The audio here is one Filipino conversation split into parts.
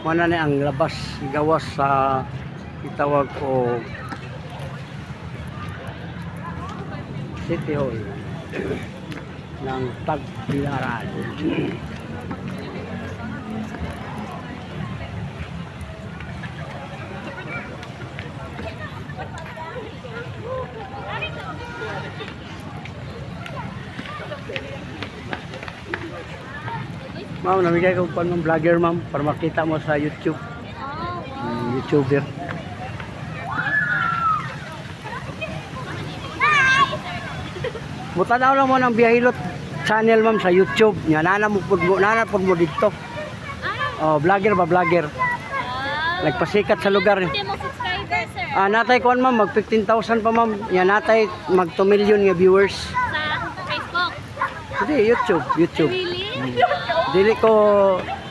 Mana ni ang labas gawas sa itawag o City Hall ng Tagbilaran. Ma'am, namigay ko pa ng vlogger ma'am para makita mo sa YouTube. YouTuber. Mutanaw lang mo ng Biyahilot channel ma'am sa YouTube. Nga nanapod mo dito. Oh, vlogger ba vlogger? Nagpasikat sa lugar. Hindi mo subscriber, sir. Natay kuan ma'am mag 15,000 pa ma'am. Nga natay mag 2 million nga viewers. Sa Facebook. Hindi, YouTube. Really? Dili ko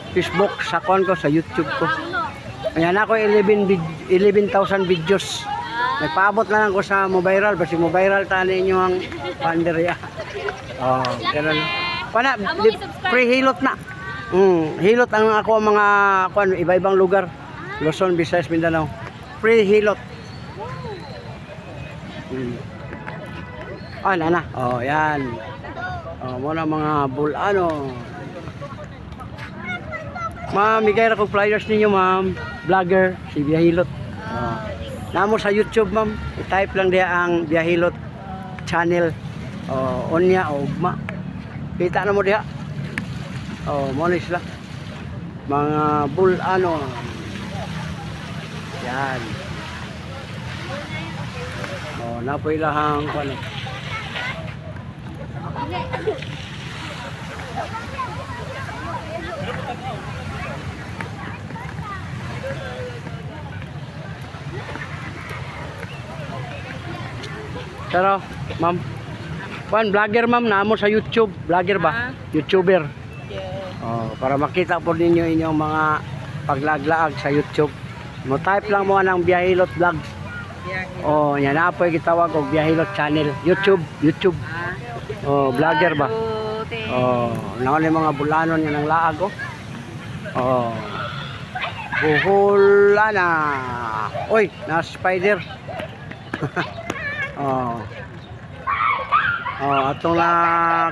Facebook sa kuan ko sa YouTube ko. Ayan ako 11,000 videos. Nagpaabot na lang ko sa Mobiral basi Mobiral tani inyo ang panderya. Oh, ganun. Pana pre-hilot na. Hilot ang ako ang mga kuan iba-ibang lugar. Luzon, Visayas, Mindanao. Pre-hilot. Na. Oh, yan. Oh, muna mga bulano. Ma'am, bigay ra ko flyers ninyo, ma'am. Vlogger, si Biyahilot. Namo sa YouTube, ma'am. I-type lang diya ang Biyahilot channel. Onya o ugma. Kita na mo diya. Mo sila. Mga bulano. Yan. Napoy lahang ano. Pero, ma'am, vlogger ma'am, namo sa YouTube, vlogger ba? YouTuber. Para makita po ninyo inyong mga paglaglaag sa YouTube. Mo type lang mo ng Biyahilot Vlogs. Yan na po gitawag og Biyahilot channel, YouTube. Vlogger ba? Naon yung mga bulanon yan ang laag buhula na. Oy, na spider. Atong na